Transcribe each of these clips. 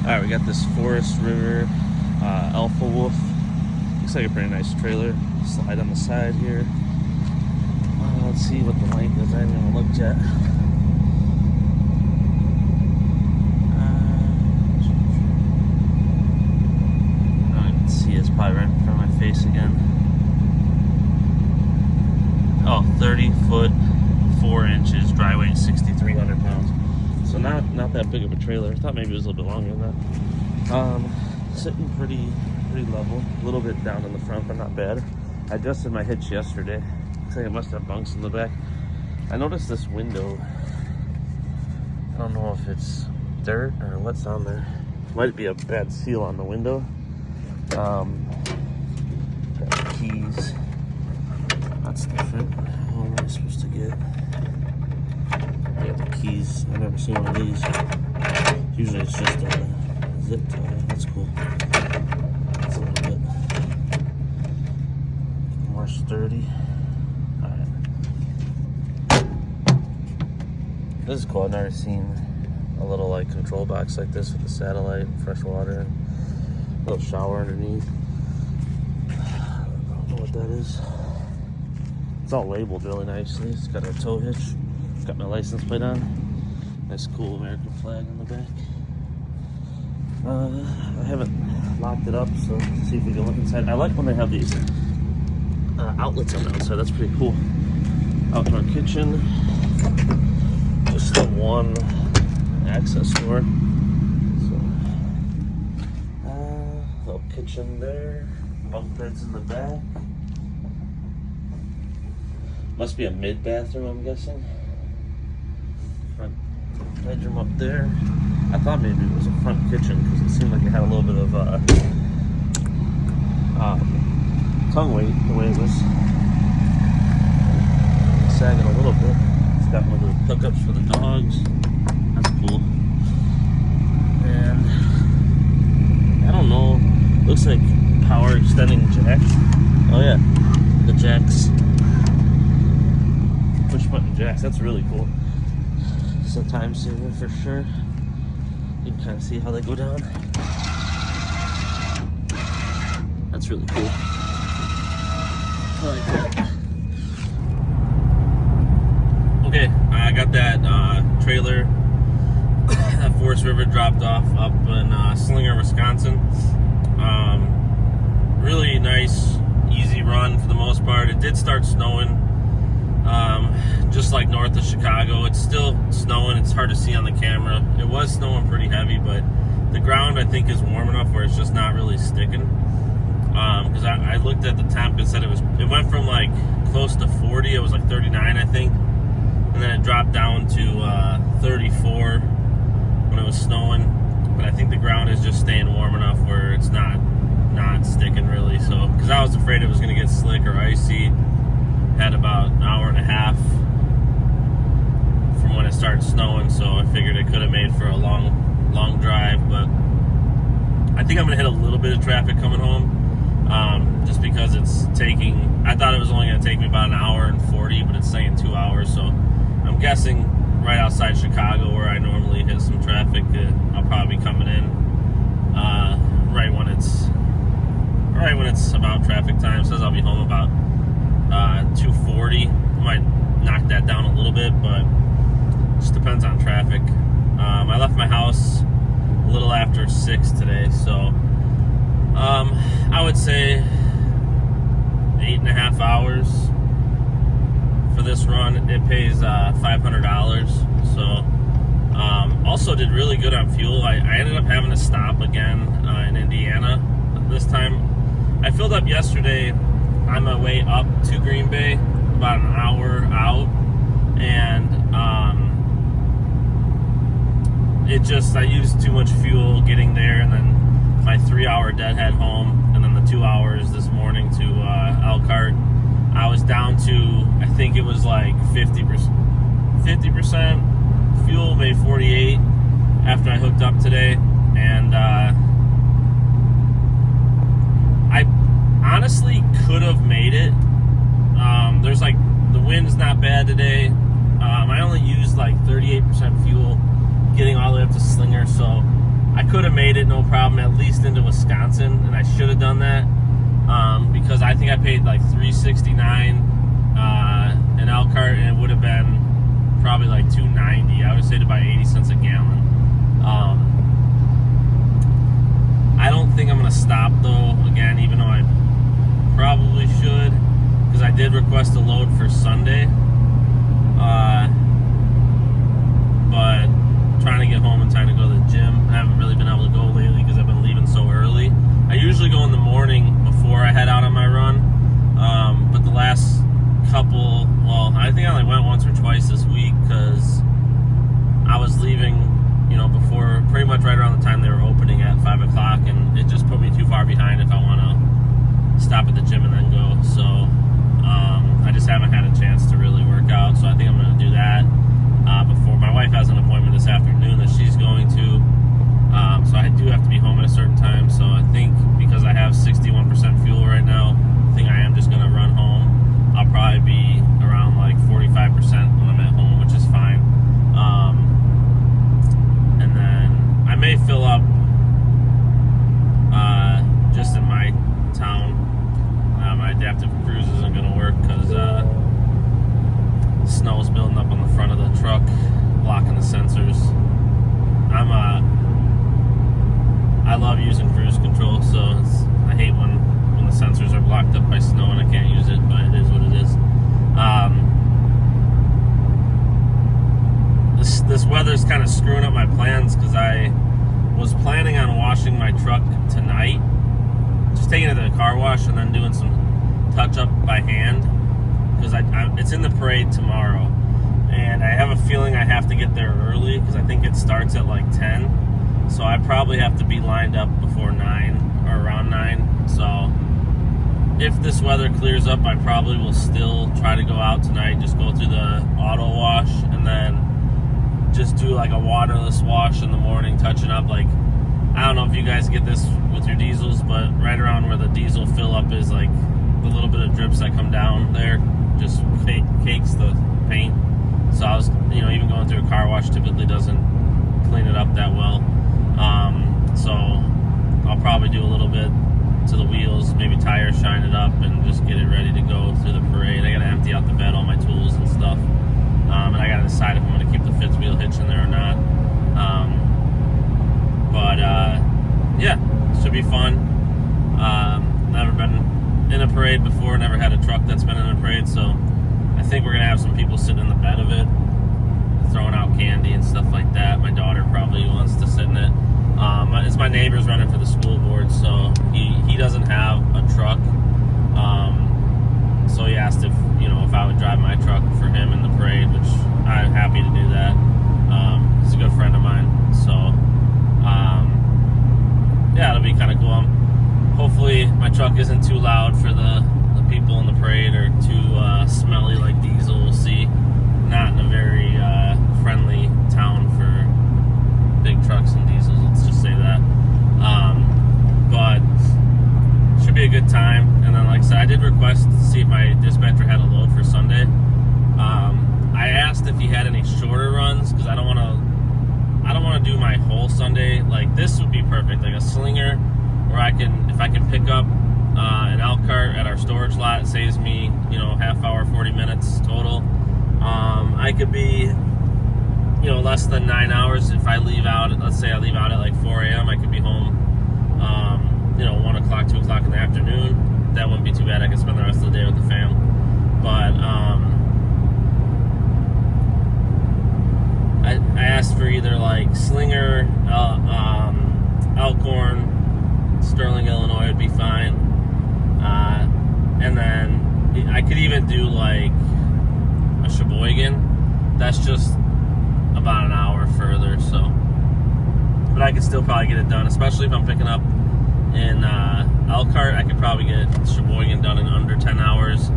Alright, we got this Forest River Alpha Wolf. Looks like a pretty nice trailer. Slide on the side here. Let's see what the length is. I haven't even looked yet. I don't even see it. It's probably right in front of my face again. Oh, 30 foot, 4 inches, dry weight 6,300 pounds. So not that big of a trailer. I thought maybe it was a little bit longer than that. Sitting pretty level. A little bit down in the front, but not bad. I adjusted my hitch yesterday. Looks like it must have bunks in the back. I noticed this window. I don't know if it's dirt or what's on there. Might be a bad seal on the window. Got the keys. That's different. How am I supposed to get? I got the keys. I've never seen one of these. Usually it's just a zip tie. That's cool. That's a little bit more sturdy. Alright. This is cool. I've never seen a little like control box like this with the satellite and fresh water and a little shower underneath. I don't know what that is. It's all labeled really nicely. It's got a tow hitch. It's got my license plate on. Nice cool American flag on the back. I haven't locked it up, so let's see if we can look inside. I like when they have these outlets on the outside. That's pretty cool. Outdoor kitchen. Just the one access door. So, little kitchen there. Bunk beds in the back. Must be a mid bathroom, I'm guessing. Front bedroom up there. I thought maybe it was a front kitchen because it seemed like it had a little bit of tongue weight the way it was sagging a little bit. It's got one of the hookups for the dogs. That's cool. And I don't know. Looks like power extending jack. Oh yeah, the jacks. Push button jacks. That's really cool. It's a time saver for sure. You can kind of see how they go down. That's really cool. I like that. Okay, I got that trailer that Forest River dropped off up in Slinger, Wisconsin. Really nice, easy run for the most part. It did start snowing. Just like north of Chicago. It's still snowing. It's hard to see on the camera. It was snowing pretty heavy, but the ground I think is warm enough where it's just not really sticking. Because I looked at the temp and said it went from like close to 40. It was like 39, I think, and then it dropped down to 34 when it was snowing. But I think the ground is just staying warm enough where it's not sticking really. So because I was afraid it was going to get slick or icy. Had about an hour and a half from when it started snowing, so I figured it could have made for a long drive, but I think I'm gonna hit a little bit of traffic coming home, just because it's taking, I thought it was only gonna take me about an hour and 40, but it's saying 2 hours, so I'm guessing right outside Chicago where I normally hit some traffic, I'll probably be coming in right when it's about traffic time. It says I'll be home about 2:40. Might knock that down a little bit, but just depends on traffic. I left my house a little after 6 today, so I would say 8.5 hours for this run. It pays $500, so also did really good on fuel. I ended up having to stop again in Indiana this time. I filled up yesterday on my way up to Green Bay, about an hour out, and I used too much fuel getting there, and then my 3-hour deadhead home, and then the 2 hours this morning to Elkhart. I was down to, I think it was like 50% fuel, maybe 48 after I hooked up today, and I honestly could have made it. There's like, the wind's not bad today. I only used like 38% fuel getting all the way up to Slinger, so I could have made it no problem, at least into Wisconsin, and I should have done that because I think I paid like $3.69 an Elkhart, and it would have been probably like $2.90. I would say to buy 80 cents a gallon. I don't think I'm going to stop though, again, even though I probably should, because I did request a load for Sunday. But trying to get home in time to go to the gym. I haven't really been able to go lately because I've been leaving so early. I usually go in the morning before I head out on my run. But the last couple, well, I think I only went once or twice this week because I was leaving, before, pretty much right around the time they were opening at 5 o'clock, and it just put me too far behind if I want to stop at the gym and then go. So I just haven't had a chance to really work out, so I think I'm going to do that before. My wife has an appointment this afternoon that she's going to, so I do have to be home at a certain time. So I think because I have 61% fuel right now, I think I am just going to run home. I'll probably be around like 45% when I'm at home, which is fine. And then I may fill up just in my town. My adaptive cruise isn't going to work because snow's building up on the front of the truck, blocking the sensors. I love using cruise control, so I hate when the sensors are blocked up by snow and I can't use it, but it is what it is. This weather's kind of screwing up my plans because I was planning on washing my truck tonight, just taking it to the car wash and then doing some touch up by hand because it's in the parade tomorrow, and I have a feeling I have to get there early because I think it starts at like 10, so I probably have to be lined up before 9 or around 9. So if this weather clears up, I probably will still try to go out tonight, just go through the auto wash and then just do like a waterless wash in the morning, touching up. Like, I don't know if you guys get this with your diesels, but right around where the diesel fill up is, like the little bit of drips that come down there just cakes the paint. So I was, even going through a car wash typically doesn't clean it up that well. So I'll probably do a little bit to the wheels, maybe tire shine it up, and just get it ready to go through the parade. I gotta empty out the bed, all my tools and stuff, and I gotta decide if I'm gonna keep the fifth wheel hitch in there or not. Yeah, should be fun. Never been in a parade before, never had a truck that's been in a parade, so I think we're gonna have some people sitting in the bed of it, throwing out candy and stuff like that. My daughter probably wants to sit in it. It's my neighbor's running for the school board, so he doesn't have a truck. So he asked if I would drive my truck for him in the parade, which I'm happy to do that. He's a good friend of mine, so yeah, it'll be kind of cool. Hopefully my truck isn't too loud for the people in the parade or too smelly like diesel. We'll see. Not in a very friendly town for big trucks and diesels, let's just say that. But should be a good time. And then, like I said, I did request to see if my dispatcher had a load for Sunday. I asked if he had any shorter runs because I don't want to do my whole Sunday. Like, this would be perfect, like a slinger, where if I can pick up an Elkhart at our storage lot, it saves me half hour, 40 minutes total. I could be less than 9 hours if I leave out. Let's say I leave out at like 4 a.m. I could be home 1 o'clock, 2 o'clock in the afternoon. That wouldn't be too bad. I could spend the rest of the day with the fam. But I asked for either like Slinger, Elkhorn, Sterling, Illinois would be fine. And then I could even do like a Sheboygan. That's just about an hour further, so. But I could still probably get it done, especially if I'm picking up in Elkhart. I could probably get Sheboygan done in under 10 hours.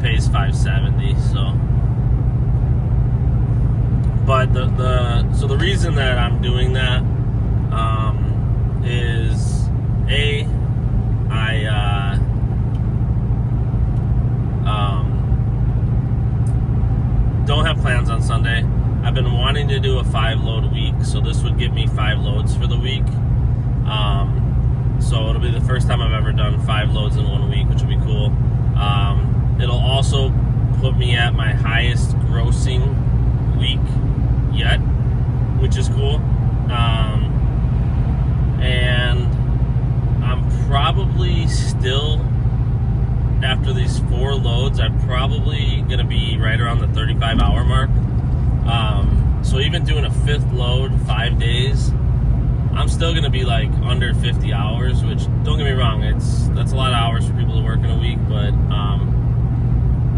Pays $5.70, so. But the reason that I'm doing that is I don't have plans on Sunday. I've been wanting to do a 5-load week, so this would give me 5 loads for the week. week. So it'll be the first time I've ever done 5 loads in 1 week, which will be cool. It'll also put me at my highest grossing week yet, which is cool. And I'm probably still, after these 4 loads, I'm probably going to be right around the 35-hour mark. So even doing a 5th load 5 days, I'm still going to be like under 50 hours, which, don't get me wrong, that's a lot of hours for people to work in a week, but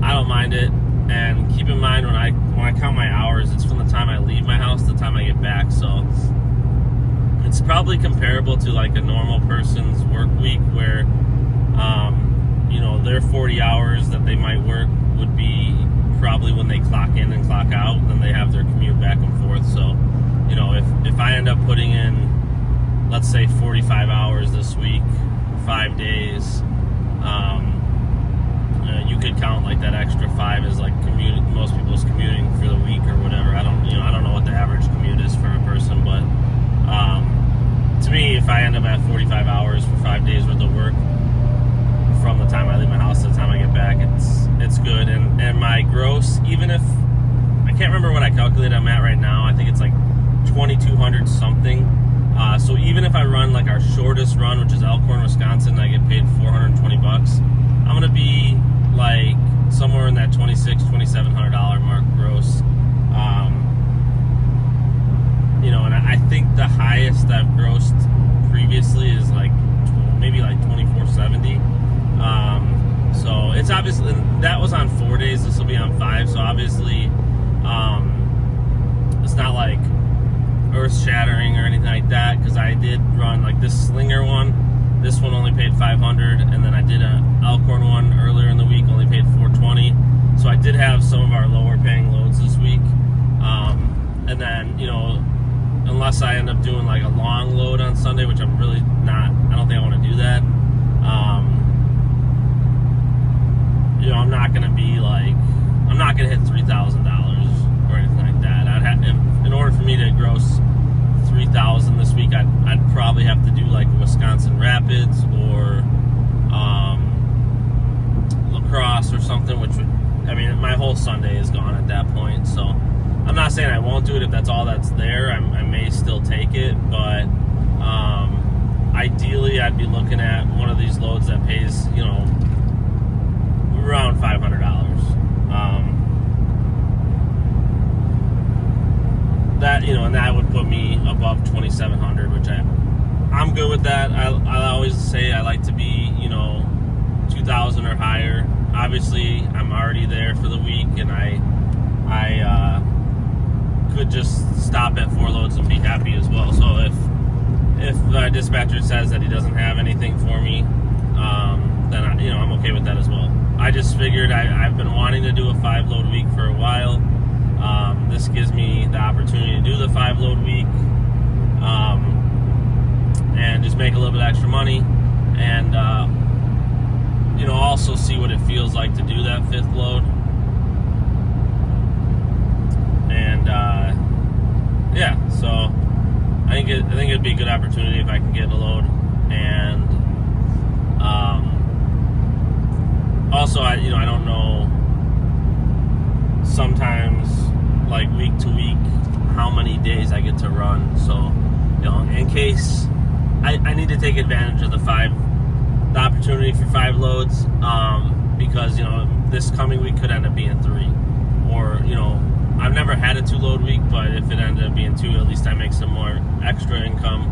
I don't mind it. And keep in mind, when I count my hours, it's from the time I leave my house to the time I get back. So it's probably comparable to like a normal person's work week, where their 40 hours that they might work would be probably when they clock in and clock out, and then they have their commute back and forth. So if I end up putting in, let's say, 45 hours this week, 5 days, you could count like that extra 5 as like commuting. Most people's commuting for the week or whatever. I don't know what the average commute is for a person, but to me, if I end up at 45 hours for 5 days worth of work from the time I leave my house to the time I get back, it's good. And my gross, even if I can't remember what I calculated I'm at right now, I think it's like 2,200 something. So even if I run like our shortest run, which is Elkhorn, Wisconsin, I get paid $420. I'm gonna be like somewhere in that $2,600-$2,700 mark gross. And I think the highest I've grossed previously is like maybe like $2,470. So it's obviously, that was on 4 days. This will be on 5. So obviously, it's not like earth-shattering or anything like that, because I did run like this Slinger one. This one only paid $500, and then I did an Elkhorn one earlier in the week, only paid $420. So I did have some of our lower-paying loads this week. And then, unless I end up doing like a long load on Sunday, which I'm really not, I don't think I want to do that. I'm not going to be like, I'm not going to hit $3,000 or anything like that. In order for me to gross $3,000 this week, I'd probably have to do like Wisconsin Rapids or lacrosse or something, which would, my whole Sunday is gone at that point. So I'm not saying I won't do it if that's all that's there. I may still take it, but ideally I'd be looking at one of these loads that pays, around $500. And that would put me above 2,700, which I'm good with that. I always say I like to be, 2,000 or higher. Obviously, I'm already there for the week, and I could just stop at 4 loads and be happy as well. So if the dispatcher says that he doesn't have anything for me, then I'm okay with that as well. I just figured I've been wanting to do a 5-load week for a while. This gives me the opportunity to do the 5-load week, and just make a little bit extra money, and also see what it feels like to do that 5th load. And so I think it'd be a good opportunity if I can get a load. And also, I don't know, sometimes like week to week how many days I get to run. So in case I need to take advantage of the opportunity for 5 loads, because this coming week could end up being 3, or I've never had a 2-load week, but if it ended up being 2, at least I make some more extra income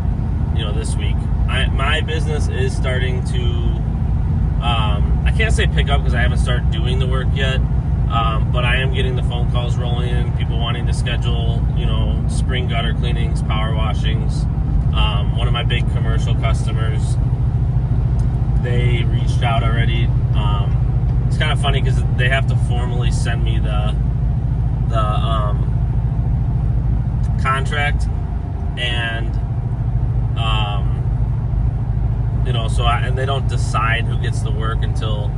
this week. My business is starting to I can't say pick up because I haven't started doing the work yet, but I am getting the phone calls rolling in, people wanting to schedule spring gutter cleanings, power washings. One of my big commercial customers, they reached out already. It's kind of funny because they have to formally send me the contract, and and they don't decide who gets the work until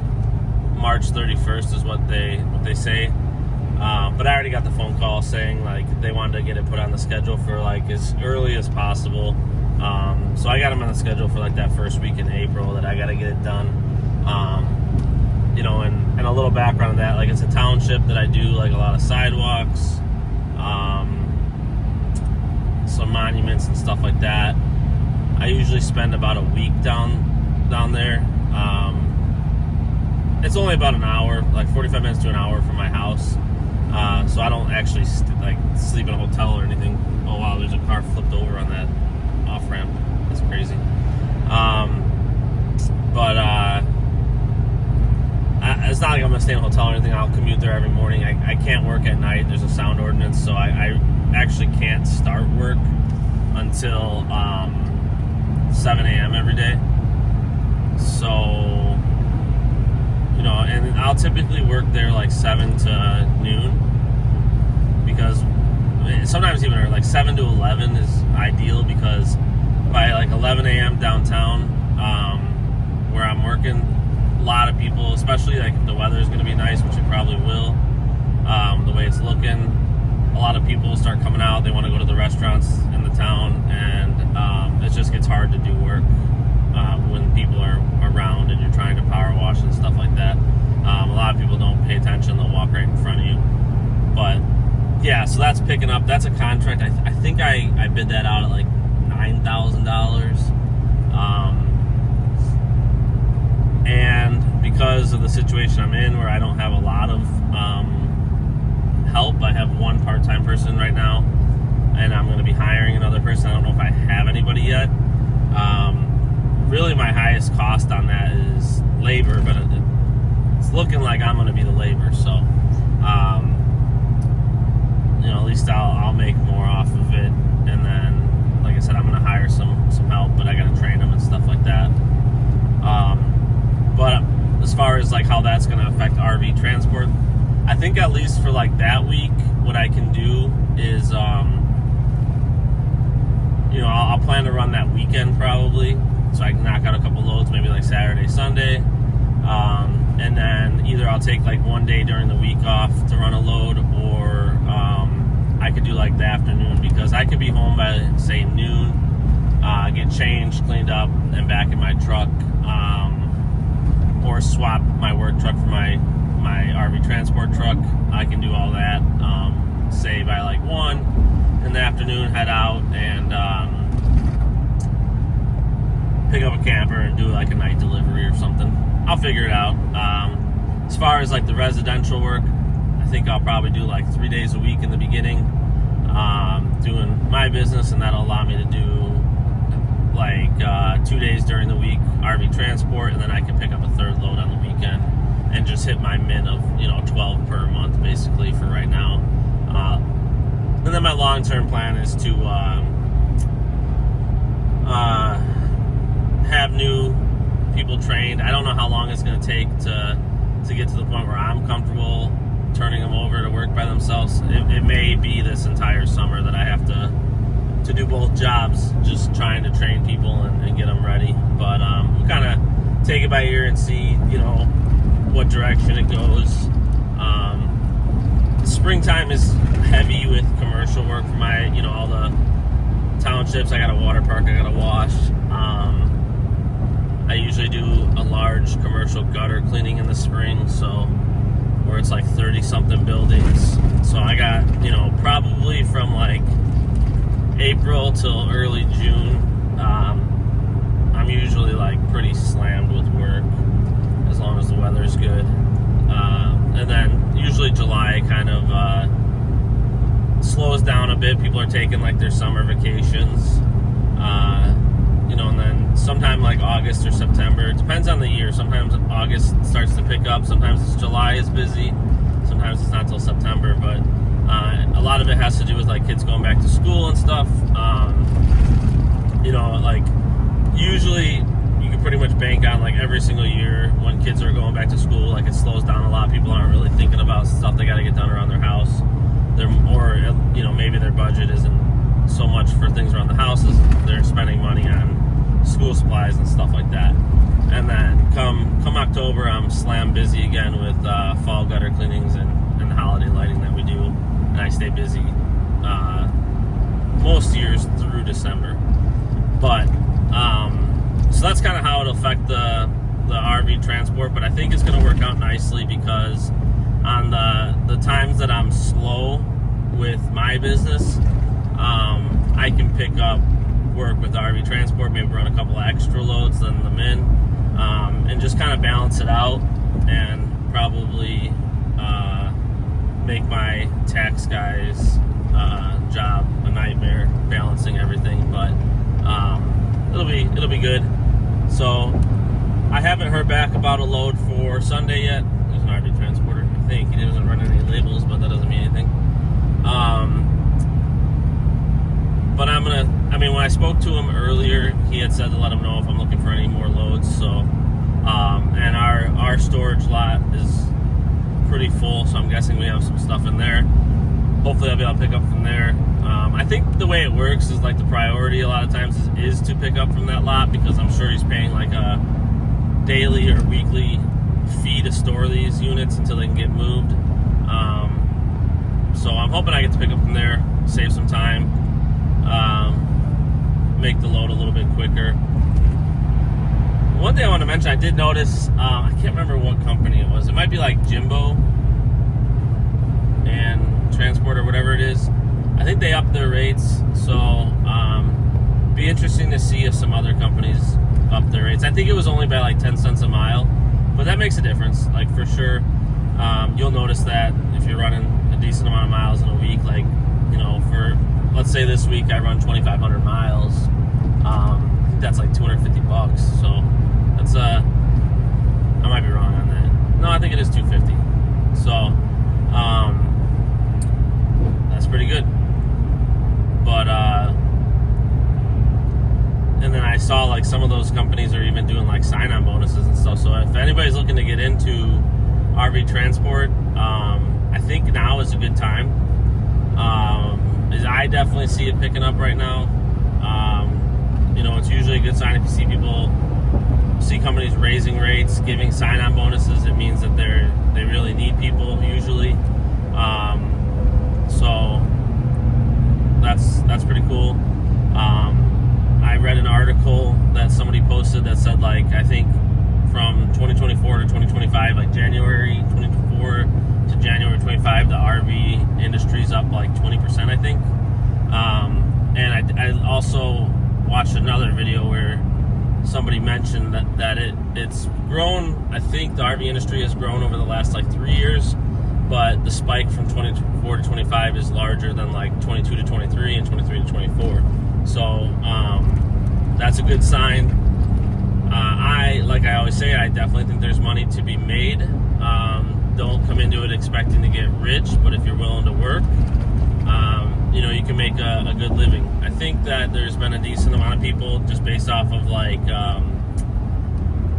March 31st is what they say. But I already got the phone call saying like they wanted to get it put on the schedule for like as early as possible. So I got them on the schedule for like that first week in April that I got to get it done. And a little background on that, like it's a township that I do like a lot of sidewalks, some monuments and stuff like that. I usually spend about a week down there. It's only about an hour, like 45 minutes to an hour from my house. So I don't actually sleep in a hotel or anything. Oh wow, there's a car flipped over on that off ramp. That's crazy. It's not like I'm gonna stay in a hotel or anything. I'll commute there every morning. I can't work at night. There's a sound ordinance, so I actually can't start work until 7 a.m. every day. So, and I'll typically work there like 7 to noon, because sometimes even like 7 to 11 is ideal, because by like 11 a.m. downtown, where I'm working, a lot of people, especially like if the weather is going to be nice, which it probably will, the way it's looking, a lot of people start coming out. They want to go to the restaurants in the town, and it just gets hard to do work when people are around and you're trying to power wash and stuff like that. A lot of people don't pay attention. They'll walk right in front of you. But yeah, so that's picking up. That's a contract. I think I bid that out at like $9,000. And because of the situation I'm in, where I don't have a lot of help, I have one part-time person right now, and I'm going to be hiring another person. I don't know if I have anybody yet. Really, my highest cost on that is labor, but it's looking like I'm going to be the labor. So, at least I'll make more off of it. And then, like I said, I'm going to hire some help, but I got to train them and stuff like that. But as far as like how that's going to affect RV transport, I think at least for like that week, what I can do is, I'll plan to run that weekend probably, so I can knock out a couple loads, maybe like Saturday, Sunday, and then either I'll take like one day during the week off to run a load, or I could do like the afternoon, because I could be home by say noon, get changed, cleaned up, and back in my truck, or swap my work truck for my RV transport truck. I can do all that, say by like 1 in the afternoon, head out and pick up a camper and do like a night delivery or something. I'll figure it out. As far as like the residential work, I think I'll probably do like 3 days a week in the beginning, doing my business, and that'll allow me to do like 2 days during the week RV transport, and then I can pick up a third load on the weekend and just hit my min of 12 per month basically for right now. And then my long-term plan is to have new people trained. I don't know how long it's going to take to get to the point where I'm comfortable turning them over to work by themselves. It may be this entire summer that I have to do both jobs, just trying to train people and get them ready. But we'll kind of take it by ear and see, what direction it goes. Springtime is heavy with commercial work for my, all the townships. I got a water park I got to wash. I usually do a large commercial gutter cleaning in the spring, so where it's like 30-something buildings. So I got, probably from like April till early June, I'm usually like pretty slammed with work as long as the weather's good. And then usually July kind of slows down a bit. People are taking like their summer vacations, and then sometime like August or September, it depends on the year. Sometimes August starts to pick up, sometimes it's July is busy, sometimes it's not till September, but a lot of it has to do with like kids going back to school and stuff. Like usually you can pretty much bank on like every single year when kids are going back to school, like it slows down a lot. People aren't really thinking about stuff they got to get done around their house. Maybe their budget isn't so much for things around the house as they're spending money on school supplies and stuff like that. And then come October, I'm slam busy again with fall gutter cleanings and the holiday lighting that we do, and I stay busy most years through December. But RV transport, but I think it's going to work out nicely because on the times that I'm slow with my business, I can pick up work with RV transport, maybe run a couple of extra loads than the min, and just kind of balance it out, and probably make my tax guy's job a nightmare balancing everything. But it'll be good. So I haven't heard back about a load for Sunday yet. There's an RV transporter. I think he doesn't run any labels, but that doesn't mean anything. But when I spoke to him earlier, he had said to let him know if I'm looking for any more loads. So, and our storage lot is pretty full, so I'm guessing we have some stuff in there. Hopefully I'll be able to pick up from there. I think the way it works is like the priority a lot of times is to pick up from that lot, because I'm sure he's paying like a daily or weekly fee to store these units until they can get moved. So I'm hoping I get to pick up from there, save some time, make the load a little bit quicker. One thing I want to mention, I did notice, I can't remember what company it was. It might be like Jimbo and Transport or whatever it is. I think they upped their rates, so be interesting to see if some other companies up their rates. I think it was only by like 10 cents a mile, but that makes a difference, like for sure. You'll notice that if you're running a decent amount of miles in a week, like, for, let's say this week I run 2,500 miles, I think that's like $250, so that's, I might be wrong on that. No, I think it is $250, so, that's pretty good. But, and then I saw like some of those companies are even doing like sign-on bonuses and stuff. So if anybody's looking to get into RV transport, I think now is a good time. I definitely see it picking up right now. It's usually a good sign if you see companies raising rates, giving sign-on bonuses. It means that they really need people usually. So that's pretty cool. I read an article that somebody posted that said, like, I think from 2024 to 2025, like January 24 to January 25, the RV industry's up like 20%, I think. And I also watched another video where somebody mentioned that it's grown. I think the RV industry has grown over the last like 3 years, but the spike from 24 to 25 is larger than like 22 to 23 and 23 to 24. So that's a good sign. Like I always say, I definitely think there's money to be made. Don't come into it expecting to get rich, but if you're willing to work, you can make a good living. I think that there's been a decent amount of people, just based off of like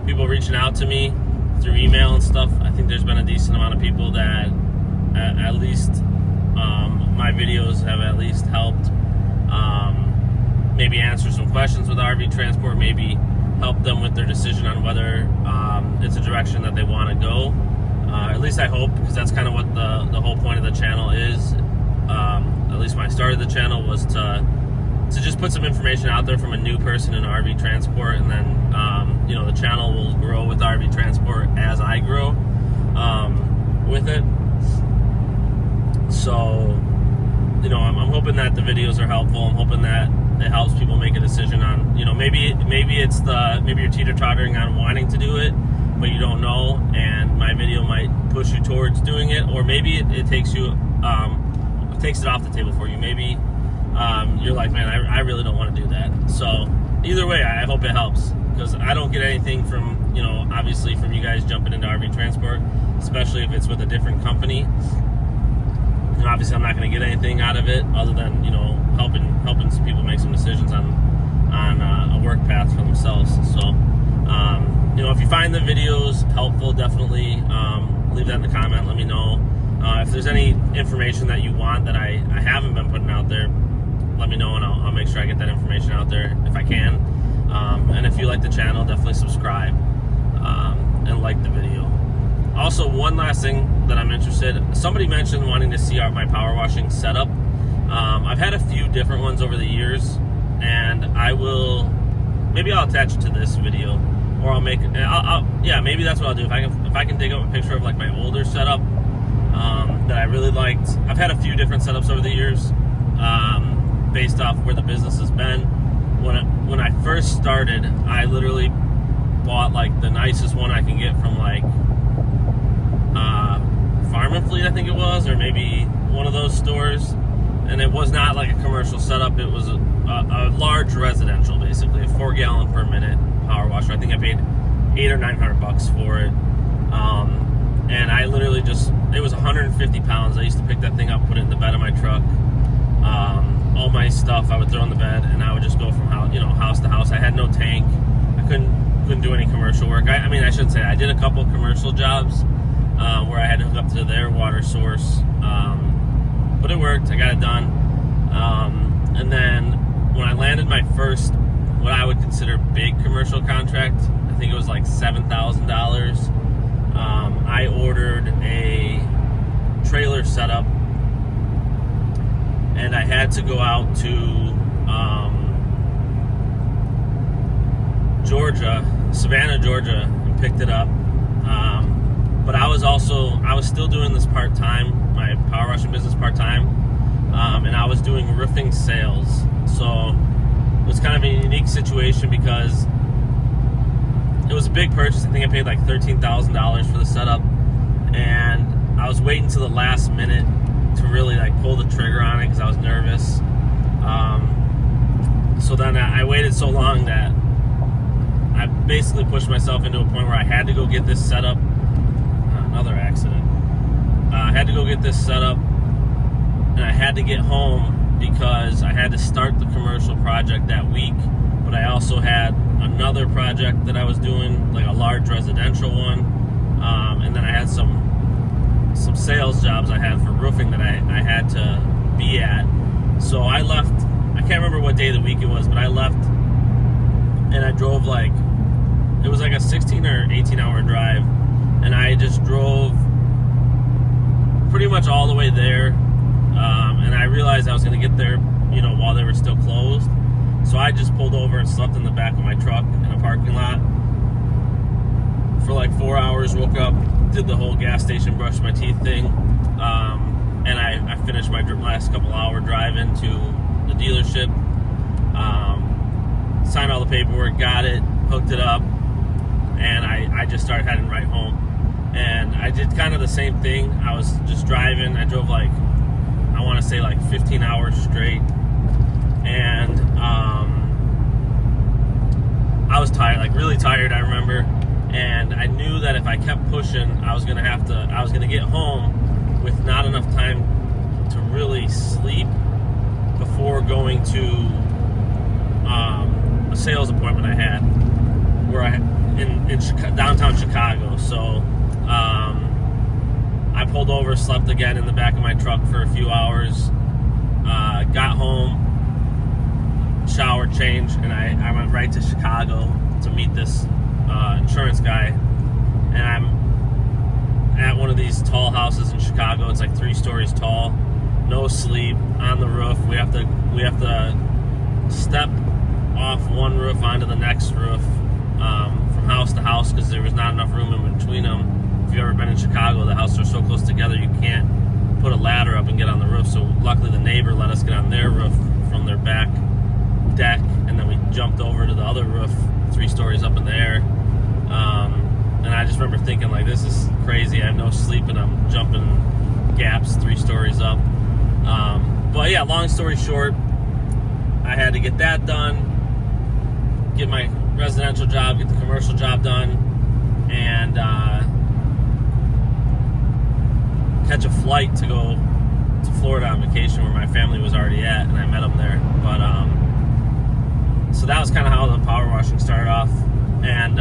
people reaching out to me through email and stuff. I think there's been a decent amount of people that at least my videos have at least helped maybe answer some questions with RV transport, maybe help them with their decision on whether it's a direction that they want to go. At least I hope, because that's kind of what the whole point of the channel is. At least when I started the channel was to just put some information out there from a new person in RV transport, and then the channel will grow with RV transport as I grow with it. So I'm hoping that the videos are helpful. I'm hoping that it helps people make a decision on, maybe you're teeter-tottering on wanting to do it, but you don't know, and my video might push you towards doing it, or maybe it takes it off the table for you. Maybe you're like, man, I really don't want to do that. So either way, I hope it helps, because I don't get anything from, obviously from you guys jumping into RV transport, especially if it's with a different company. And obviously I'm not going to get anything out of it other than, helping some people make some decisions on a work path for themselves. So, if you find the videos helpful, definitely leave that in the comment. Let me know. If there's any information that you want that I haven't been putting out there, let me know, and I'll make sure I get that information out there if I can. And if you like the channel, definitely subscribe and like the video. Also, one last thing that I'm interested, somebody mentioned wanting to see my power washing setup. I've had a few different ones over the years, and maybe I'll attach it to this video. or I'll make. Yeah, maybe that's what I'll do. If I can dig up a picture of like my older setup that I really liked. I've had a few different setups over the years, based off where the business has been. When I first started, I literally bought like the nicest one I can get from like Farm and Fleet, I think it was, or maybe one of those stores. And it was not like a commercial setup. It was a large residential, basically, a 4-gallon per minute power washer. I think I paid $800 or $900 for it. And I literally it was 150 pounds. I used to pick that thing up, put it in the bed of my truck. All my stuff I would throw in the bed, and I would just go from house to house. I had no tank. I couldn't do any commercial work. I mean, I shouldn't say that. I did a couple of commercial jobs where I had to hook up to their water source. But it worked. I got it done. And then when I landed my first, what I would consider big commercial contract, I think it was like $7,000. I ordered a trailer setup, and I had to go out to Savannah, Georgia, and picked it up. But I was still doing this part-time, my power washing business part-time, and I was doing roofing sales. So it was kind of a unique situation because it was a big purchase. I think I paid like $13,000 for the setup, and I was waiting to the last minute to really like pull the trigger on it because I was nervous. So then I waited so long that I basically pushed myself into a point where I had to go get this set up. Another accident. I had to go get this set up, and I had to get home because I had to start the commercial project that week, but I also had another project that I was doing, like a large residential one, and then I had some sales jobs I had for roofing that I had to be at. So I left, I can't remember what day of the week it was, but I left, and I drove it was like a 16 or 18 hour drive, and I just drove pretty much all the way there, and I realized I was going to get there, while they were still closed. So I just pulled over and slept in the back of my truck in a parking lot for like 4 hours, woke up, did the whole gas station, brushed my teeth thing, and I finished my last couple hour drive into the dealership, signed all the paperwork, got it, hooked it up, and I just started heading right home. And I did kind of the same thing. I was just driving. I drove I want to say 15 hours straight. And I was tired, really tired, I remember. And I knew that if I kept pushing, I was going to get home with not enough time to really sleep before going to a sales appointment I had in downtown Chicago. So I pulled over, slept again in the back of my truck for a few hours, got home, showered, changed, and I went right to Chicago to meet this insurance guy. And I'm at one of these tall houses in Chicago. It's like 3 stories tall, no sleep, on the roof. We have to step off one roof onto the next roof, from house to house, because there was not enough room in between them. If you've ever been in Chicago, the houses are so close together you can't put a ladder up and get on the roof. So luckily the neighbor let us get on their roof from their back deck, and then we jumped over to the other roof 3 stories up in the air. And I just remember thinking, this is crazy. I have no sleep and I'm jumping gaps 3 stories up. But yeah, long story short, I had to get that done, get my residential job, get the commercial job done, and catch a flight to go to Florida on vacation where my family was already at, and I met them there. But so that was kind of how the power washing started off. And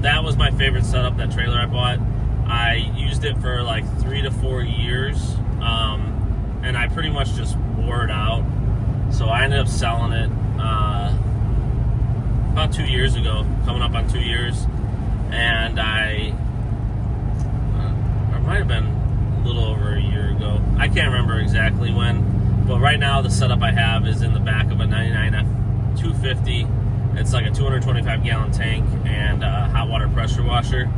that was my favorite setup, that trailer I bought. I used it for 3 to 4 years, and I pretty much just wore it out. So I ended up selling it about 2 years ago, coming up on 2 years, and I might have been a little over a year ago. I can't remember exactly when, but right now the setup I have is in the back of a 99 F250 It's like a 225 gallon tank and a hot water pressure washer.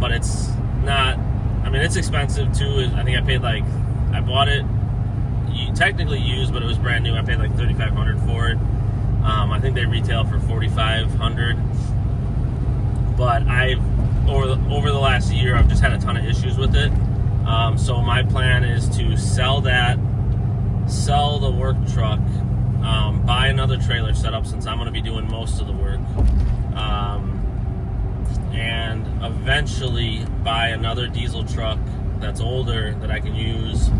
But it's not, I mean, it's expensive too. I think I paid like, I bought it technically used, but it was brand new. I paid like $3,500 for it. I think they retail for $4,500. But over the last year, I've just had a ton of issues with it. So my plan is to sell the work truck, buy another trailer setup since I'm going to be doing most of the work, and eventually buy another diesel truck that's older that I can use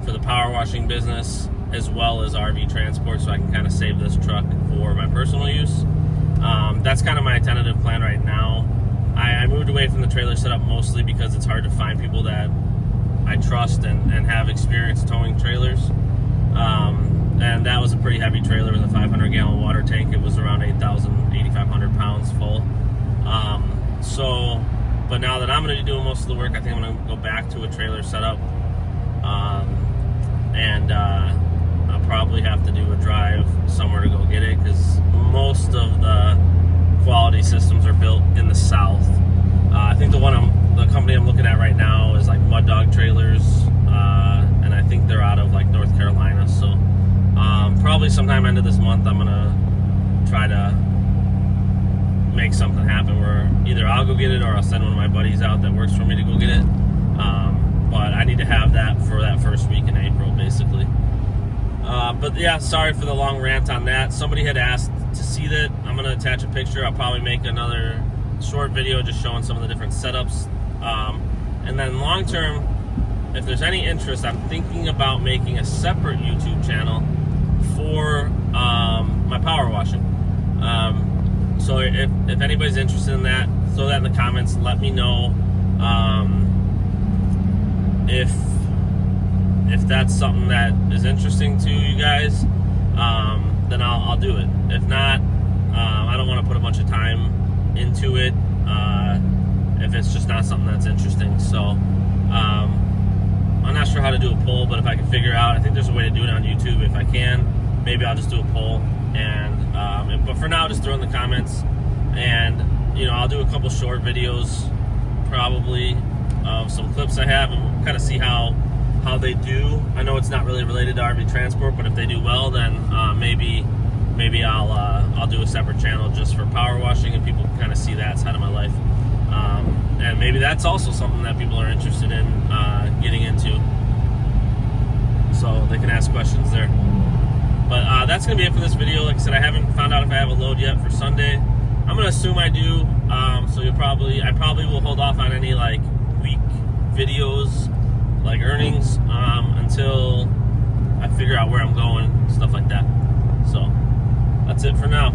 for the power washing business as well as RV transport, so I can kind of save this truck for my personal use. That's kind of my tentative plan right now. I moved away from the trailer setup mostly because it's hard to find people that I trust and have experience towing trailers. And that was a pretty heavy trailer with a 500-gallon water tank. It was around 8,500 pounds full. But now that I'm going to be doing most of the work, I think I'm going to go back to a trailer setup. I'll probably have to do a drive somewhere to go get it, because most of the quality systems are built in the South. I think the company I'm looking at right now is like Mud Dog Trailers, and I think they're out of like North Carolina. So probably sometime end of this month, I'm gonna try to make something happen where either I'll go get it or I'll send one of my buddies out that works for me to go get it. But I need to have that for that first week in April, basically. But yeah, sorry for the long rant on that. Somebody had asked to see that. I'm going to attach a picture. I'll probably make another short video just showing some of the different setups. And then long term, if there's any interest, I'm thinking about making a separate YouTube channel for my power washing. So if anybody's interested in that, throw that in the comments. Let me know if that's something that is interesting to you guys. Then I'll do it. If not, I don't want to put a bunch of time into it if it's just not something that's interesting. So I'm not sure how to do a poll, but if I can figure out, I think there's a way to do it on YouTube. If I can, maybe I'll just do a poll. But for now, just throw in the comments, and I'll do a couple short videos probably of some clips I have, and kind of see how they do. I know it's not really related to RV transport, but if they do well, then maybe I'll do a separate channel just for power washing, and people can kind of see that side of my life. And maybe that's also something that people are interested in getting into, so they can ask questions there. But that's going to be it for this video. Like I said, I haven't found out if I have a load yet for Sunday. I'm going to assume I do. So I probably will hold off on any like week videos, like earnings, until I figure out where I'm going, stuff like that. So that's it for now.